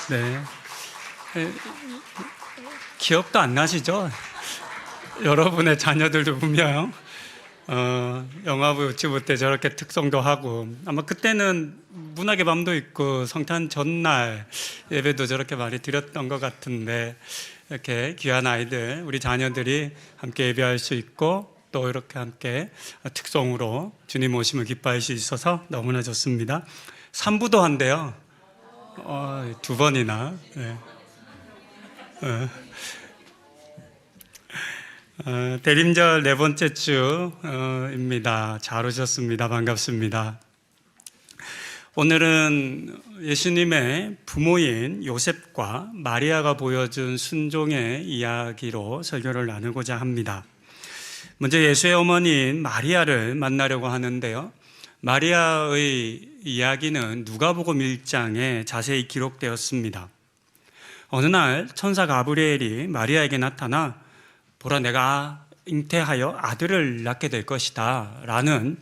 네. 기억도 안 나시죠? 여러분의 자녀들도 분명 영화부 유치부 때 저렇게 특송도 하고, 아마 그때는 문학의 밤도 있고 성탄 전날 예배도 저렇게 많이 드렸던 것 같은데, 이렇게 귀한 아이들, 우리 자녀들이 함께 예배할 수 있고 또 이렇게 함께 특송으로 주님 오심을 기뻐할 수 있어서 너무나 좋습니다. 3부도 한대요. 2번이나. 네. 대림절 4번째 주입니다. 잘 오셨습니다. 반갑습니다. 오늘은 예수님의 부모인 요셉과 마리아가 보여준 순종의 이야기로 설교를 나누고자 합니다. 먼저 예수의 어머니인 마리아를 만나려고 하는데요. 마리아의 이야기는 누가복음 1장에 자세히 기록되었습니다. 어느 날 천사 가브리엘이 마리아에게 나타나 보라, 내가 잉태하여 아들을 낳게 될 것이다 라는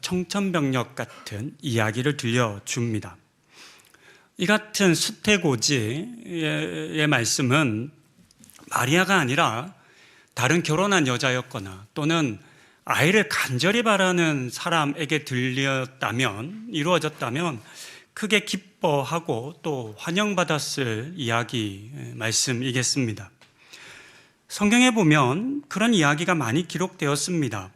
청천벽력 같은 이야기를 들려줍니다. 이 같은 수태고지의 말씀은 마리아가 아니라 다른 결혼한 여자였거나 또는 아이를 간절히 바라는 사람에게 이루어졌다면 크게 기뻐하고 또 환영받았을 이야기 말씀이겠습니다. 성경에 보면 그런 이야기가 많이 기록되었습니다.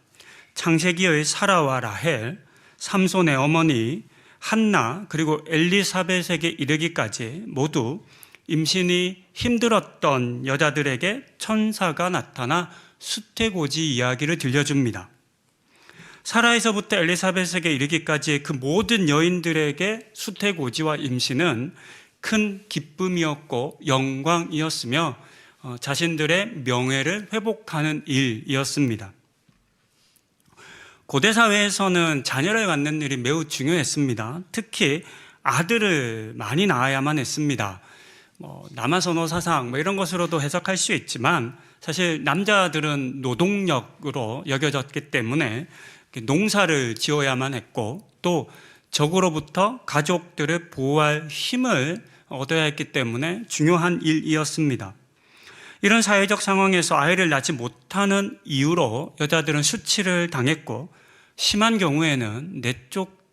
창세기의 사라와 라헬, 삼손의 어머니 한나, 그리고 엘리사벳에게 이르기까지 모두 임신이 힘들었던 여자들에게 천사가 나타나 수태고지 이야기를 들려줍니다. 사라에서부터 엘리사벳에게 이르기까지 그 모든 여인들에게 수태고지와 임신은 큰 기쁨이었고 영광이었으며 자신들의 명예를 회복하는 일이었습니다. 고대 사회에서는 자녀를 갖는 일이 매우 중요했습니다. 특히 아들을 많이 낳아야만 했습니다. 남아선호 사상 이런 것으로도 해석할 수 있지만, 사실 남자들은 노동력으로 여겨졌기 때문에 농사를 지어야만 했고, 또 적으로부터 가족들을 보호할 힘을 얻어야 했기 때문에 중요한 일이었습니다. 이런 사회적 상황에서 아이를 낳지 못하는 이유로 여자들은 수치를 당했고, 심한 경우에는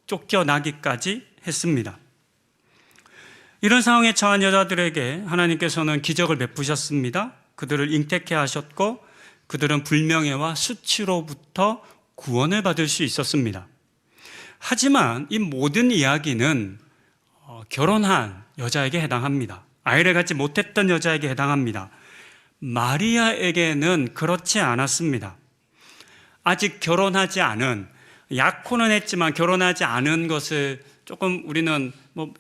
쫓겨나기까지 했습니다. 이런 상황에 처한 여자들에게 하나님께서는 기적을 베푸셨습니다. 그들을 잉태케 하셨고, 그들은 불명예와 수치로부터 구원을 받을 수 있었습니다. 하지만 이 모든 이야기는 결혼한 여자에게 해당합니다. 아이를 갖지 못했던 여자에게 해당합니다. 마리아에게는 그렇지 않았습니다. 아직 결혼하지 않은, 약혼은 했지만 결혼하지 않은 것을 조금 우리는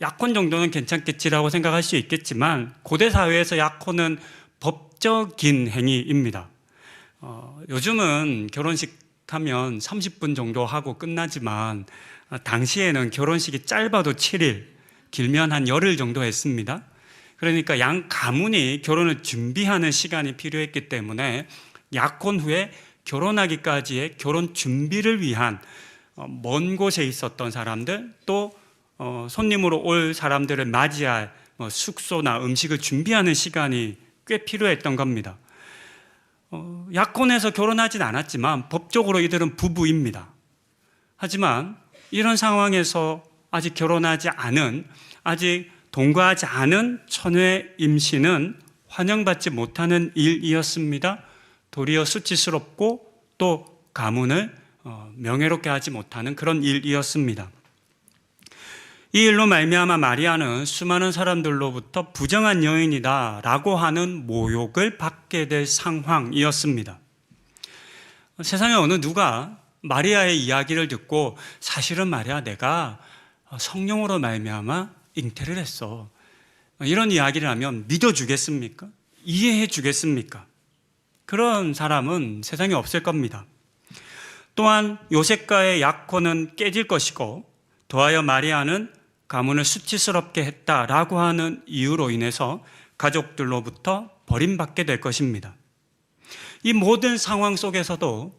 약혼 정도는 괜찮겠지라고 생각할 수 있겠지만, 고대 사회에서 약혼은 법적인 행위입니다. 요즘은 결혼식 하면 30분 정도 하고 끝나지만, 당시에는 결혼식이 짧아도 7일, 길면 한 열흘 정도 했습니다. 그러니까 양 가문이 결혼을 준비하는 시간이 필요했기 때문에 약혼 후에 결혼하기까지의 결혼 준비를 위한 먼 곳에 있었던 사람들, 또 손님으로 올 사람들을 맞이할 숙소나 음식을 준비하는 시간이 꽤 필요했던 겁니다. 약혼해서 결혼하진 않았지만 법적으로 이들은 부부입니다. 하지만 이런 상황에서 아직 결혼하지 않은, 아직 동거하지 않은 처녀의 임신은 환영받지 못하는 일이었습니다. 도리어 수치스럽고 또 가문을 명예롭게 하지 못하는 그런 일이었습니다. 이 일로 말미암아 마리아는 수많은 사람들로부터 부정한 여인이다 라고 하는 모욕을 받게 될 상황이었습니다. 세상에 어느 누가 마리아의 이야기를 듣고, 사실은 말이야, 내가 성령으로 말미암아 잉태를 했어, 이런 이야기를 하면 믿어주겠습니까? 이해해 주겠습니까? 그런 사람은 세상에 없을 겁니다. 또한 요셉과의 약혼은 깨질 것이고, 더하여 마리아는 가문을 수치스럽게 했다라고 하는 이유로 인해서 가족들로부터 버림받게 될 것입니다. 이 모든 상황 속에서도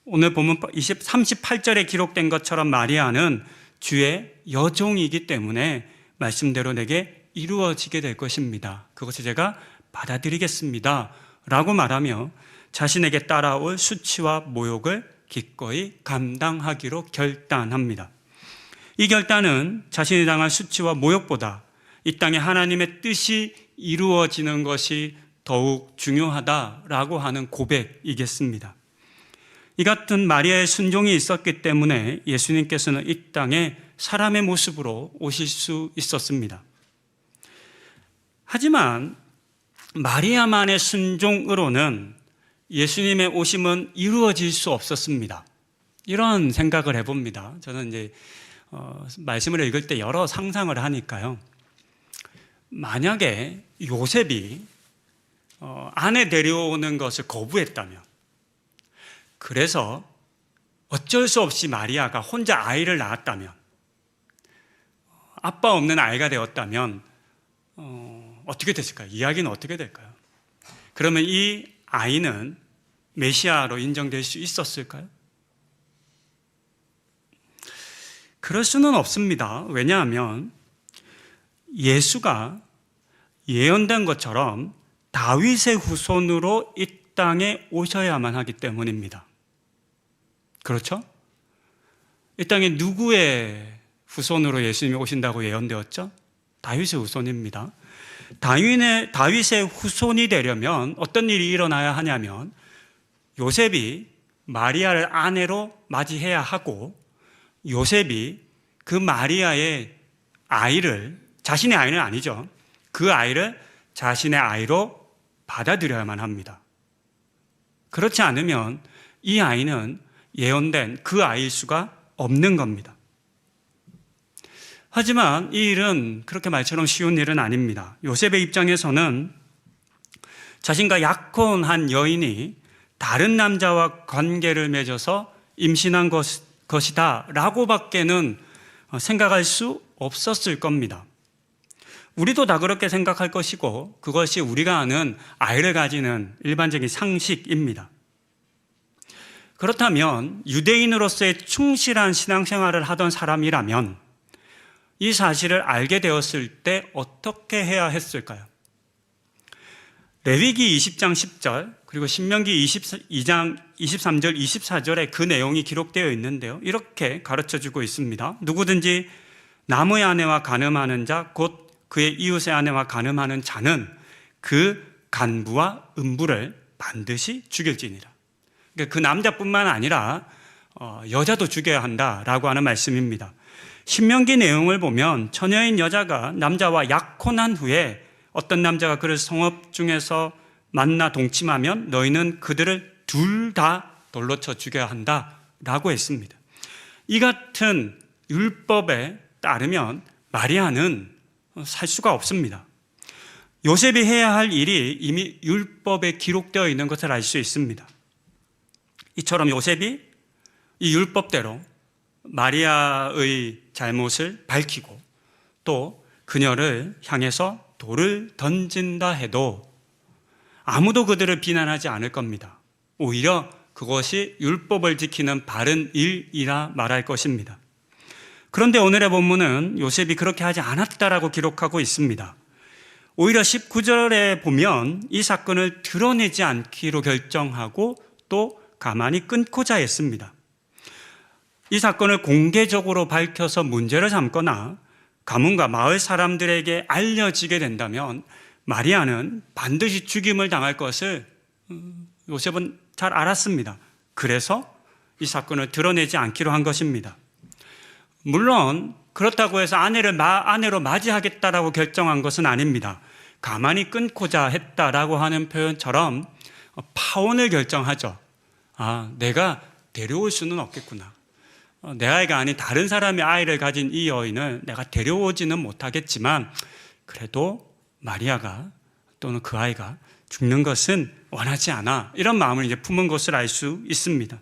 오늘 본문 38절에 기록된 것처럼 마리아는 주의 여종이기 때문에 말씀대로 내게 이루어지게 될 것입니다. 그것을 제가 받아들이겠습니다 라고 말하며 자신에게 따라올 수치와 모욕을 기꺼이 감당하기로 결단합니다. 이 결단은 자신이 당할 수치와 모욕보다 이 땅에 하나님의 뜻이 이루어지는 것이 더욱 중요하다라고 하는 고백이겠습니다. 이 같은 마리아의 순종이 있었기 때문에 예수님께서는 이 땅에 사람의 모습으로 오실 수 있었습니다. 하지만 마리아만의 순종으로는 예수님의 오심은 이루어질 수 없었습니다. 이런 생각을 해봅니다. 저는 이제 말씀을 읽을 때 여러 상상을 하니까요. 만약에 요셉이 아내 데려오는 것을 거부했다면, 그래서 어쩔 수 없이 마리아가 혼자 아이를 낳았다면, 아빠 없는 아이가 되었다면 어떻게 됐을까요? 이야기는 어떻게 될까요? 그러면 이 아이는 메시아로 인정될 수 있었을까요? 그럴 수는 없습니다. 왜냐하면 예수가 예언된 것처럼 다윗의 후손으로 이 땅에 오셔야만 하기 때문입니다. 그렇죠? 이 땅에 누구의 후손으로 예수님이 오신다고 예언되었죠? 다윗의 후손입니다. 다윗의 후손이 되려면 어떤 일이 일어나야 하냐면 요셉이 마리아를 아내로 맞이해야 하고 요셉이 그 마리아의 아이를, 자신의 아이는 아니죠, 그 아이를 자신의 아이로 받아들여야만 합니다. 그렇지 않으면 이 아이는 예언된 그 아이일 수가 없는 겁니다. 하지만 이 일은 그렇게 말처럼 쉬운 일은 아닙니다. 요셉의 입장에서는 자신과 약혼한 여인이 다른 남자와 관계를 맺어서 임신한 것이다 라고 밖에는 생각할 수 없었을 겁니다. 우리도 다 그렇게 생각할 것이고 그것이 우리가 아는 아이를 가지는 일반적인 상식입니다. 그렇다면 유대인으로서의 충실한 신앙생활을 하던 사람이라면 이 사실을 알게 되었을 때 어떻게 해야 했을까요? 레위기 20장 10절 그리고 신명기 22장 23절 24절에 그 내용이 기록되어 있는데요, 이렇게 가르쳐주고 있습니다. 누구든지 남의 아내와 간음하는 자 곧 그의 이웃의 아내와 간음하는 자는 그 간부와 음부를 반드시 죽일지니라. 그러니까 그 남자뿐만 아니라 여자도 죽여야 한다라고 하는 말씀입니다. 신명기 내용을 보면 처녀인 여자가 남자와 약혼한 후에 어떤 남자가 그를 성읍 중에서 만나 동침하면 너희는 그들을 둘 다 돌로 쳐 죽여야 한다라고 했습니다. 이 같은 율법에 따르면 마리아는 살 수가 없습니다. 요셉이 해야 할 일이 이미 율법에 기록되어 있는 것을 알 수 있습니다. 이처럼 요셉이 이 율법대로 마리아의 잘못을 밝히고 또 그녀를 향해서 돌을 던진다 해도 아무도 그들을 비난하지 않을 겁니다. 오히려 그것이 율법을 지키는 바른 일이라 말할 것입니다. 그런데 오늘의 본문은 요셉이 그렇게 하지 않았다라고 기록하고 있습니다. 오히려 19절에 보면 이 사건을 드러내지 않기로 결정하고 또 가만히 끊고자 했습니다. 이 사건을 공개적으로 밝혀서 문제를 삼거나 가문과 마을 사람들에게 알려지게 된다면 마리아는 반드시 죽임을 당할 것을 요셉은 잘 알았습니다. 그래서 이 사건을 드러내지 않기로 한 것입니다. 물론 그렇다고 해서 아내로 맞이하겠다라고 결정한 것은 아닙니다. 가만히 끊고자 했다라고 하는 표현처럼 파혼을 결정하죠. 내가 데려올 수는 없겠구나. 내 아이가 아닌 다른 사람의 아이를 가진 이 여인을 내가 데려오지는 못하겠지만 그래도 마리아가 또는 그 아이가 죽는 것은 원하지 않아. 이런 마음을 이제 품은 것을 알 수 있습니다.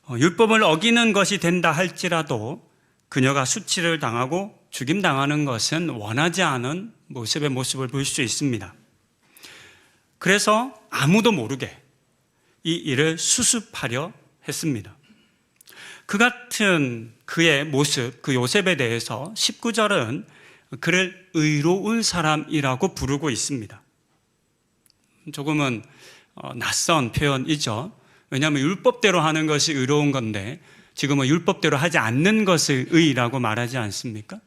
율법을 어기는 것이 된다 할지라도 그녀가 수치를 당하고 죽임당하는 것은 원하지 않은 모습의 모습을 볼 수 있습니다. 그래서 아무도 모르게 이 일을 수습하려 했습니다. 그 같은 그의 모습, 그 요셉에 대해서 19절은 그를 의로운 사람이라고 부르고 있습니다. 조금은 낯선 표현이죠. 왜냐하면 율법대로 하는 것이 의로운 건데 지금은 율법대로 하지 않는 것을 의라고 말하지 않습니까?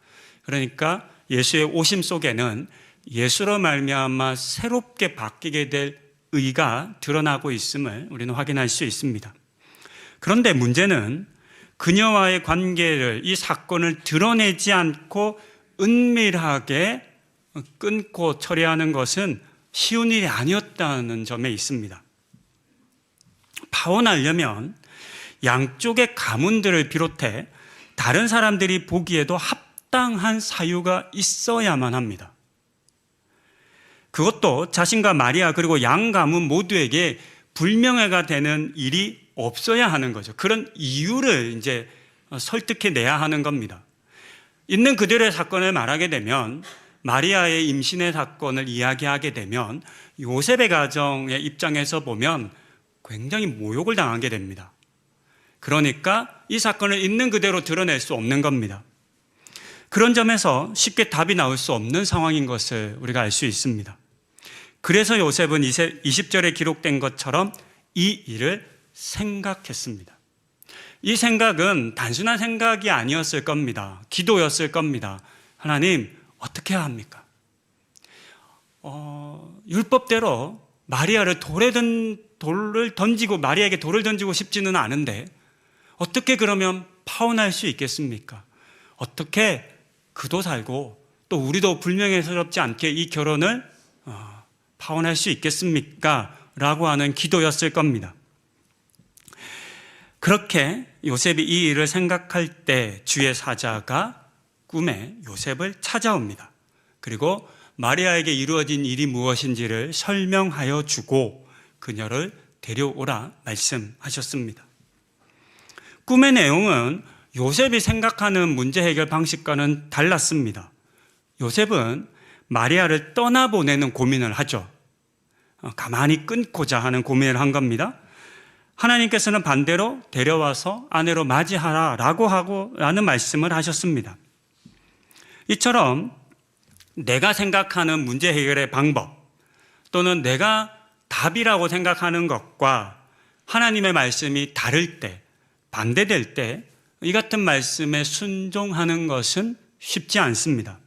그러니까 예수의 오심 속에는 예수로 말미암아 새롭게 바뀌게 될 의가 드러나고 있음을 우리는 확인할 수 있습니다. 그런데 문제는 그녀와의 관계를, 이 사건을 드러내지 않고 은밀하게 끊고 처리하는 것은 쉬운 일이 아니었다는 점에 있습니다. 파혼하려면 양쪽의 가문들을 비롯해 다른 사람들이 보기에도 합당한 사유가 있어야만 합니다. 그것도 자신과 마리아 그리고 양 가문 모두에게 불명예가 되는 일이 없어야 하는 거죠. 그런 이유를 이제 설득해내야 하는 겁니다. 있는 그대로의 사건을 말하게 되면, 마리아의 임신의 사건을 이야기하게 되면 요셉의 가정의 입장에서 보면 굉장히 모욕을 당하게 됩니다. 그러니까 이 사건을 있는 그대로 드러낼 수 없는 겁니다. 그런 점에서 쉽게 답이 나올 수 없는 상황인 것을 우리가 알 수 있습니다. 그래서 요셉은 20절에 기록된 것처럼 이 일을 생각했습니다. 이 생각은 단순한 생각이 아니었을 겁니다. 기도였을 겁니다. 하나님, 어떻게 해야 합니까? 율법대로 마리아를 돌을 던지고, 마리아에게 돌을 던지고 싶지는 않은데 어떻게 그러면 파혼할 수 있겠습니까? 어떻게 그도 살고 또 우리도 불명예스럽지 않게 이 결혼을 파혼할 수 있겠습니까? 라고 하는 기도였을 겁니다. 그렇게 요셉이 이 일을 생각할 때 주의 사자가 꿈에 요셉을 찾아옵니다. 그리고 마리아에게 이루어진 일이 무엇인지를 설명하여 주고 그녀를 데려오라 말씀하셨습니다. 꿈의 내용은 요셉이 생각하는 문제 해결 방식과는 달랐습니다. 요셉은 마리아를 떠나보내는 고민을 하죠. 가만히 끊고자 하는 고민을 한 겁니다. 하나님께서는 반대로 데려와서 아내로 맞이하라라고 라는 말씀을 하셨습니다. 이처럼 내가 생각하는 문제 해결의 방법 또는 내가 답이라고 생각하는 것과 하나님의 말씀이 다를 때, 반대될 때 이 같은 말씀에 순종하는 것은 쉽지 않습니다.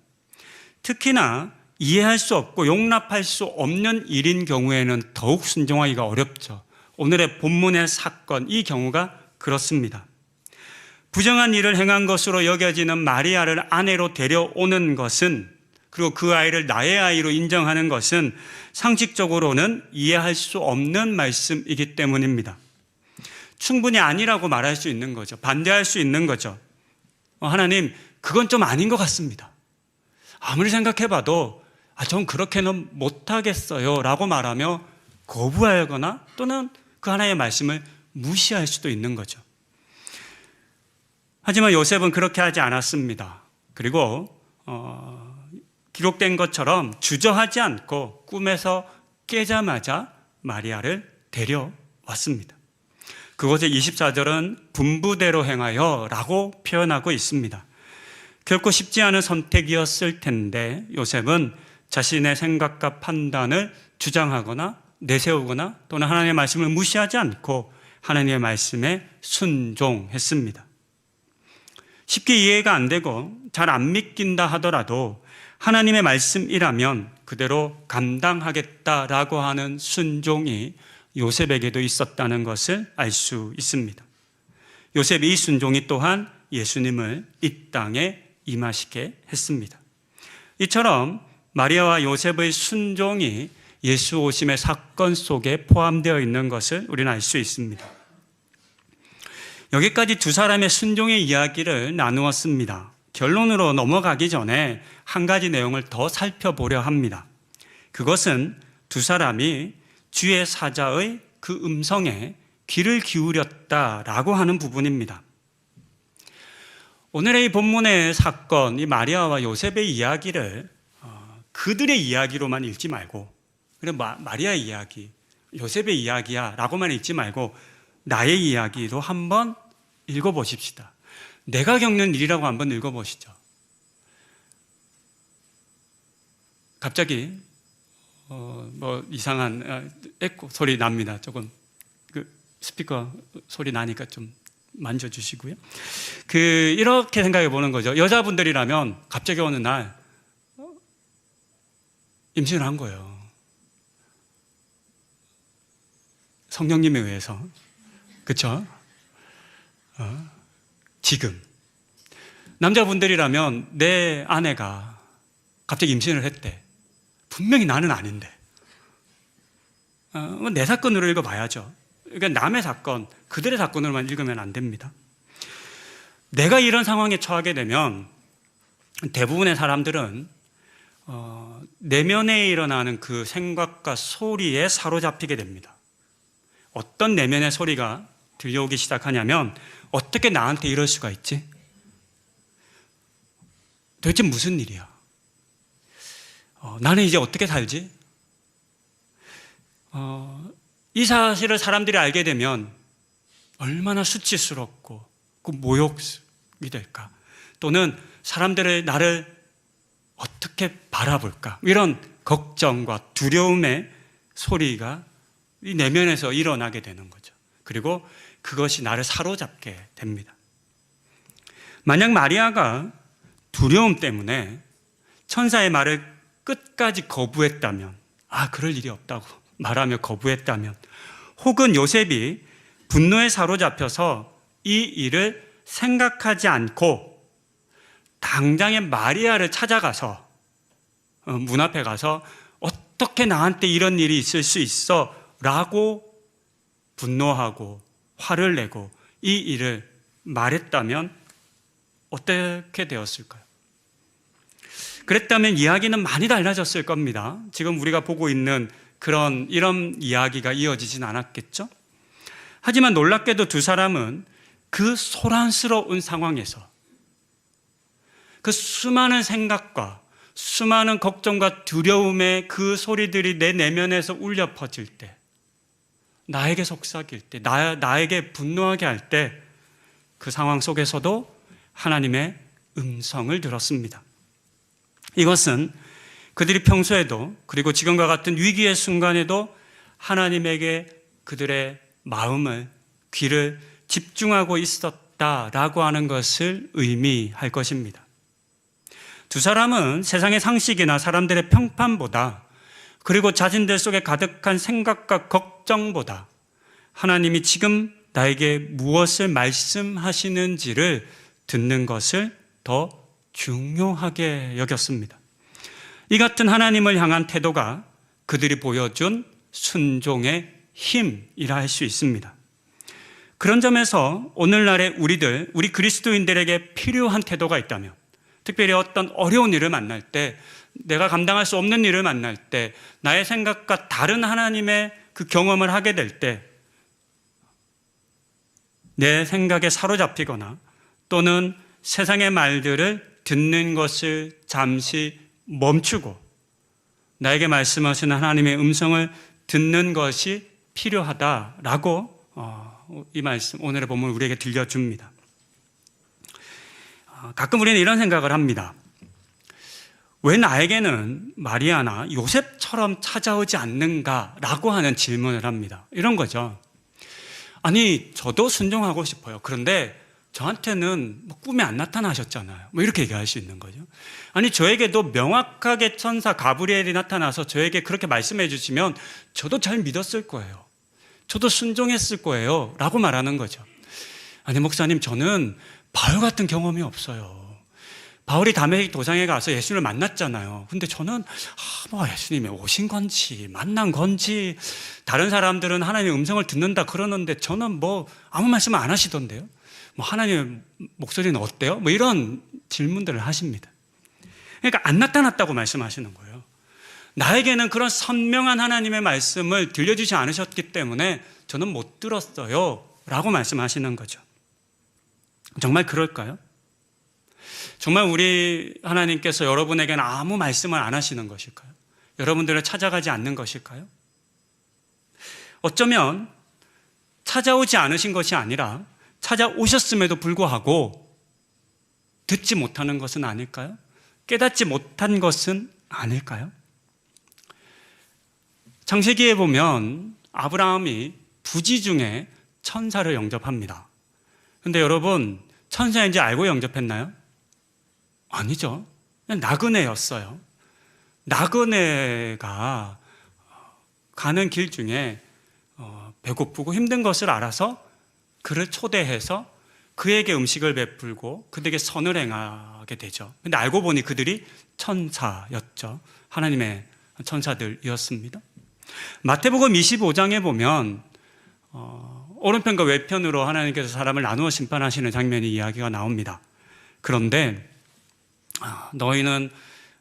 특히나 이해할 수 없고 용납할 수 없는 일인 경우에는 더욱 순종하기가 어렵죠. 오늘의 본문의 사건, 이 경우가 그렇습니다. 부정한 일을 행한 것으로 여겨지는 마리아를 아내로 데려오는 것은, 그리고 그 아이를 나의 아이로 인정하는 것은 상식적으로는 이해할 수 없는 말씀이기 때문입니다. 충분히 아니라고 말할 수 있는 거죠. 반대할 수 있는 거죠. 하나님, 그건 좀 아닌 것 같습니다. 아무리 생각해봐도 전 그렇게는 못하겠어요 라고 말하며 거부하거나 또는 그 하나의 말씀을 무시할 수도 있는 거죠. 하지만 요셉은 그렇게 하지 않았습니다. 그리고 기록된 것처럼 주저하지 않고 꿈에서 깨자마자 마리아를 데려왔습니다. 그것의 24절은 분부대로 행하여 라고 표현하고 있습니다. 결코 쉽지 않은 선택이었을 텐데 요셉은 자신의 생각과 판단을 주장하거나 내세우거나 또는 하나님의 말씀을 무시하지 않고 하나님의 말씀에 순종했습니다. 쉽게 이해가 안 되고 잘 안 믿긴다 하더라도 하나님의 말씀이라면 그대로 감당하겠다라고 하는 순종이 요셉에게도 있었다는 것을 알 수 있습니다. 요셉의 이 순종이 또한 예수님을 이 땅에 임하시게 했습니다. 이처럼 마리아와 요셉의 순종이 예수 오심의 사건 속에 포함되어 있는 것을 우리는 알 수 있습니다. 여기까지 두 사람의 순종의 이야기를 나누었습니다. 결론으로 넘어가기 전에 한 가지 내용을 더 살펴보려 합니다. 그것은 두 사람이 주의 사자의 그 음성에 귀를 기울였다라고 하는 부분입니다. 오늘의 이 본문의 사건, 이 마리아와 요셉의 이야기를 그들의 이야기로만 읽지 말고, 그래 마리아의 이야기, 요셉의 이야기야 라고만 읽지 말고 나의 이야기로 한번 읽어보십시다. 내가 겪는 일이라고 한번 읽어보시죠. 갑자기 뭐 이상한 에코 소리 납니다. 조금 그 스피커 소리 나니까 좀 만져주시고요. 이렇게 생각해 보는 거죠. 여자분들이라면 갑자기 어느 날 임신을 한 거예요. 성령님에 의해서. 그렇죠? 지금 남자분들이라면 내 아내가 갑자기 임신을 했대. 분명히 나는 아닌데 내 사건으로 읽어봐야죠. 그러니까 남의 사건, 그들의 사건으로만 읽으면 안 됩니다. 내가 이런 상황에 처하게 되면 대부분의 사람들은 내면에 일어나는 그 생각과 소리에 사로잡히게 됩니다. 어떤 내면의 소리가 들려오기 시작하냐면, 어떻게 나한테 이럴 수가 있지? 도대체 무슨 일이야? 나는 이제 어떻게 살지? 이 사실을 사람들이 알게 되면 얼마나 수치스럽고 그 모욕이 될까? 또는 사람들의 나를 어떻게 바라볼까? 이런 걱정과 두려움의 소리가 이 내면에서 일어나게 되는 거죠. 그리고 그것이 나를 사로잡게 됩니다. 만약 마리아가 두려움 때문에 천사의 말을 끝까지 거부했다면, 그럴 일이 없다고 말하며 거부했다면, 혹은 요셉이 분노에 사로잡혀서 이 일을 생각하지 않고 당장에 마리아를 찾아가서 문 앞에 가서 어떻게 나한테 이런 일이 있을 수 있어? 라고 분노하고 화를 내고 이 일을 말했다면 어떻게 되었을까요? 그랬다면 이야기는 많이 달라졌을 겁니다. 지금 우리가 보고 있는 이런 이야기가 이어지진 않았겠죠? 하지만 놀랍게도 두 사람은 그 소란스러운 상황에서 그 수많은 생각과 수많은 걱정과 두려움의 그 소리들이 내 내면에서 울려 퍼질 때, 나에게 속삭일 때, 나에게 분노하게 할 때, 그 상황 속에서도 하나님의 음성을 들었습니다. 이것은 그들이 평소에도, 그리고 지금과 같은 위기의 순간에도 하나님에게 그들의 마음을, 귀를 집중하고 있었다라고 하는 것을 의미할 것입니다. 두 사람은 세상의 상식이나 사람들의 평판보다, 그리고 자신들 속에 가득한 생각과 걱정보다 하나님이 지금 나에게 무엇을 말씀하시는지를 듣는 것을 더 중요하게 여겼습니다. 이 같은 하나님을 향한 태도가 그들이 보여준 순종의 힘이라 할 수 있습니다. 그런 점에서 오늘날의 우리 그리스도인들에게 필요한 태도가 있다면, 특별히 어떤 어려운 일을 만날 때, 내가 감당할 수 없는 일을 만날 때, 나의 생각과 다른 하나님의 그 경험을 하게 될 때, 내 생각에 사로잡히거나 또는 세상의 말들을 듣는 것을 잠시 멈추고 나에게 말씀하시는 하나님의 음성을 듣는 것이 필요하다라고 이 말씀, 오늘의 본문을 우리에게 들려줍니다. 가끔 우리는 이런 생각을 합니다. 왜 나에게는 마리아나 요셉처럼 찾아오지 않는가라고 하는 질문을 합니다. 이런 거죠. 아니, 저도 순종하고 싶어요. 그런데 저한테는 꿈에 안 나타나셨잖아요. 이렇게 얘기할 수 있는 거죠. 아니, 저에게도 명확하게 천사 가브리엘이 나타나서 저에게 그렇게 말씀해 주시면 저도 잘 믿었을 거예요. 저도 순종했을 거예요. 라고 말하는 거죠. 아니, 목사님, 저는 바울 같은 경험이 없어요. 바울이 다메섹 도상에 가서 예수를 만났잖아요. 근데 저는 예수님이 오신 건지 만난 건지, 다른 사람들은 하나님의 음성을 듣는다 그러는데 저는 아무 말씀 안 하시던데요. 하나님의 목소리는 어때요? 이런 질문들을 하십니다. 그러니까 안 나타났다고 말씀하시는 거예요. 나에게는 그런 선명한 하나님의 말씀을 들려주지 않으셨기 때문에 저는 못 들었어요 라고 말씀하시는 거죠. 정말 그럴까요? 정말 우리 하나님께서 여러분에게는 아무 말씀을 안 하시는 것일까요? 여러분들을 찾아가지 않는 것일까요? 어쩌면 찾아오지 않으신 것이 아니라 찾아오셨음에도 불구하고 듣지 못하는 것은 아닐까요? 깨닫지 못한 것은 아닐까요? 창세기에 보면 아브라함이 부지 중에 천사를 영접합니다. 그런데 여러분, 천사인지 알고 영접했나요? 아니죠. 그냥 나그네였어요. 나그네가 가는 길 중에 배고프고 힘든 것을 알아서 그를 초대해서 그에게 음식을 베풀고 그들에게 선을 행하게 되죠. 근데 알고 보니 그들이 천사였죠. 하나님의 천사들이었습니다. 마태복음 25장에 보면 오른편과 왼편으로 하나님께서 사람을 나누어 심판하시는 장면이 이야기가 나옵니다. 그런데 너희는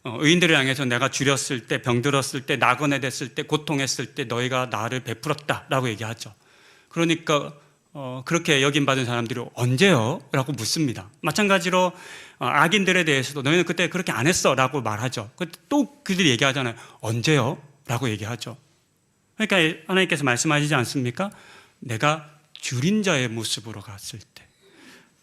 의인들을 향해서 내가 줄였을 때, 병들었을 때, 나그네 됐을 때, 고통했을 때 너희가 나를 베풀었다 라고 얘기하죠. 그러니까 그렇게 여김받은 사람들이 언제요? 라고 묻습니다. 마찬가지로 악인들에 대해서도 너희는 그때 그렇게 안 했어 라고 말하죠. 또 그들이 얘기하잖아요. 언제요? 라고 얘기하죠. 그러니까 하나님께서 말씀하시지 않습니까? 내가 줄인 자의 모습으로 갔을 때,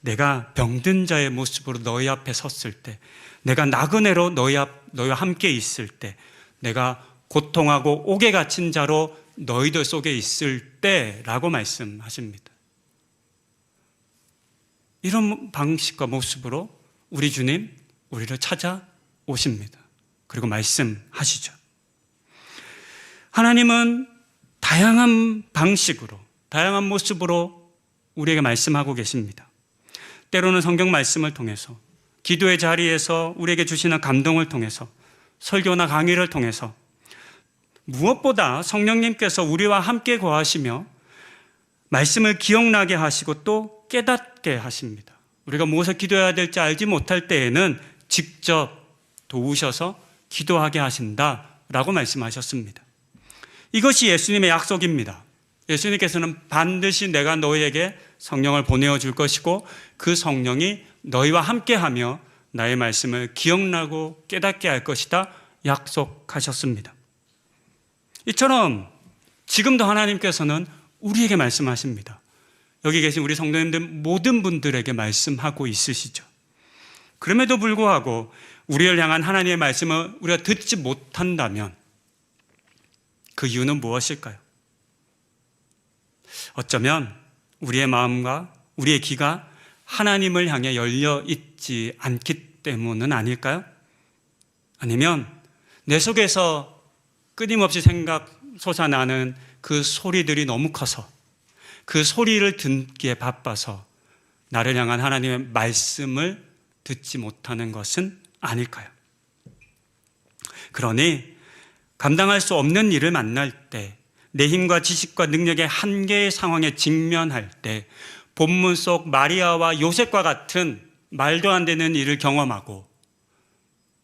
내가 병든 자의 모습으로 너희 앞에 섰을 때, 내가 나그네로 너희와 함께 있을 때, 내가 고통하고 옥에 갇힌 자로 너희들 속에 있을 때라고 말씀하십니다. 이런 방식과 모습으로 우리 주님 우리를 찾아오십니다. 그리고 말씀하시죠. 하나님은 다양한 방식으로, 다양한 모습으로 우리에게 말씀하고 계십니다. 때로는 성경 말씀을 통해서, 기도의 자리에서 우리에게 주시는 감동을 통해서, 설교나 강의를 통해서, 무엇보다 성령님께서 우리와 함께 거하시며 말씀을 기억나게 하시고 또 깨닫게 하십니다. 우리가 무엇을 기도해야 될지 알지 못할 때에는 직접 도우셔서 기도하게 하신다라고 말씀하셨습니다. 이것이 예수님의 약속입니다. 예수님께서는 반드시 내가 너희에게 성령을 보내어 줄 것이고 그 성령이 너희와 함께하며 나의 말씀을 기억나고 깨닫게 할 것이다 약속하셨습니다. 이처럼 지금도 하나님께서는 우리에게 말씀하십니다. 여기 계신 우리 성도님들 모든 분들에게 말씀하고 있으시죠. 그럼에도 불구하고 우리를 향한 하나님의 말씀을 우리가 듣지 못한다면 그 이유는 무엇일까요? 어쩌면 우리의 마음과 우리의 귀가 하나님을 향해 열려 있지 않기 때문은 아닐까요? 아니면 내 속에서 끊임없이 솟아나는 그 소리들이 너무 커서 그 소리를 듣기에 바빠서 나를 향한 하나님의 말씀을 듣지 못하는 것은 아닐까요? 그러니 감당할 수 없는 일을 만날 때, 내 힘과 지식과 능력의 한계의 상황에 직면할 때, 본문 속 마리아와 요셉과 같은 말도 안 되는 일을 경험하고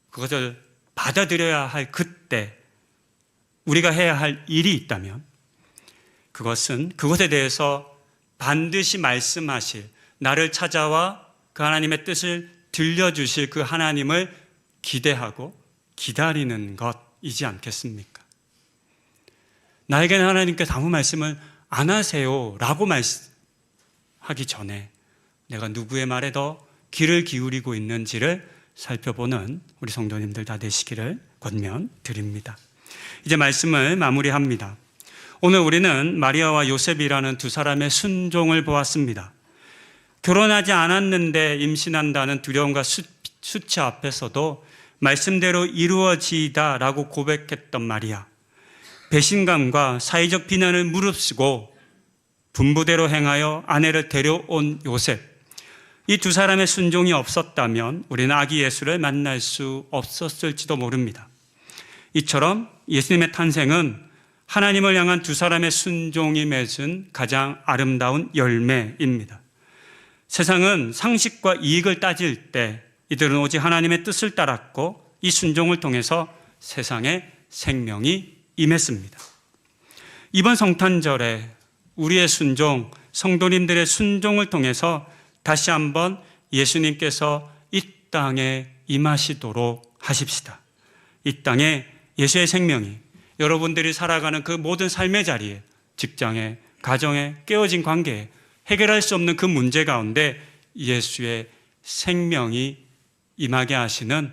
그것을 받아들여야 할 그때 우리가 해야 할 일이 있다면 그것은 그것에 대해서 반드시 말씀하실, 나를 찾아와 그 하나님의 뜻을 들려주실 그 하나님을 기대하고 기다리는 것이지 않겠습니까? 나에게는 하나님께서 아무 말씀을 안 하세요 라고 말씀하기 전에 내가 누구의 말에 더 귀를 기울이고 있는지를 살펴보는 우리 성도님들 다 되시기를 권면드립니다. 이제 말씀을 마무리합니다. 오늘 우리는 마리아와 요셉이라는 두 사람의 순종을 보았습니다. 결혼하지 않았는데 임신한다는 두려움과 수치 앞에서도 말씀대로 이루어지다라고 고백했던 마리아, 배신감과 사회적 비난을 무릅쓰고 분부대로 행하여 아내를 데려온 요셉, 이 두 사람의 순종이 없었다면 우리는 아기 예수를 만날 수 없었을지도 모릅니다. 이처럼 예수님의 탄생은 하나님을 향한 두 사람의 순종이 맺은 가장 아름다운 열매입니다. 세상은 상식과 이익을 따질 때 이들은 오직 하나님의 뜻을 따랐고 이 순종을 통해서 세상에 생명이 임했습니다. 이번 성탄절에 우리의 순종, 성도님들의 순종을 통해서 다시 한번 예수님께서 이 땅에 임하시도록 하십시다. 이 땅에 예수의 생명이 여러분들이 살아가는 그 모든 삶의 자리에, 직장에, 가정에, 깨어진 관계에 해결할 수 없는 그 문제 가운데 예수의 생명이 임하게 하시는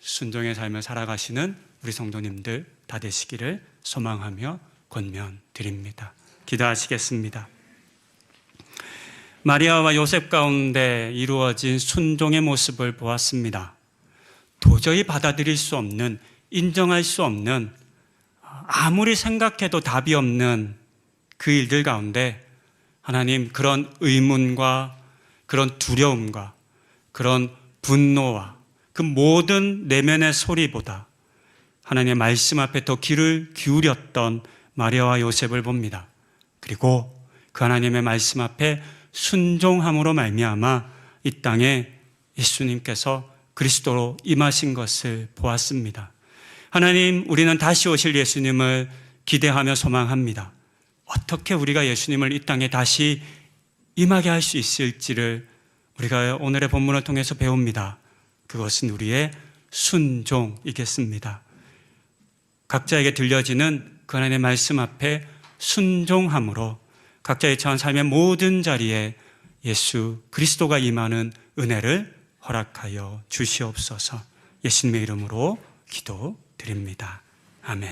순종의 삶을 살아가시는 우리 성도님들 다 되시기를 소망하며 권면드립니다. 기도하시겠습니다. 마리아와 요셉 가운데 이루어진 순종의 모습을 보았습니다. 도저히 받아들일 수 없는, 인정할 수 없는, 아무리 생각해도 답이 없는 그 일들 가운데 하나님, 그런 의문과 그런 두려움과 그런 분노와 그 모든 내면의 소리보다 하나님의 말씀 앞에 더 귀를 기울였던 마리아와 요셉을 봅니다. 그리고 그 하나님의 말씀 앞에 순종함으로 말미암아 이 땅에 예수님께서 그리스도로 임하신 것을 보았습니다. 하나님, 우리는 다시 오실 예수님을 기대하며 소망합니다. 어떻게 우리가 예수님을 이 땅에 다시 임하게 할 수 있을지를 우리가 오늘의 본문을 통해서 배웁니다. 그것은 우리의 순종이겠습니다. 각자에게 들려지는 그 하나님의 말씀 앞에 순종함으로 각자의 처한 삶의 모든 자리에 예수 그리스도가 임하는 은혜를 허락하여 주시옵소서. 예수님의 이름으로 기도드립니다. 아멘.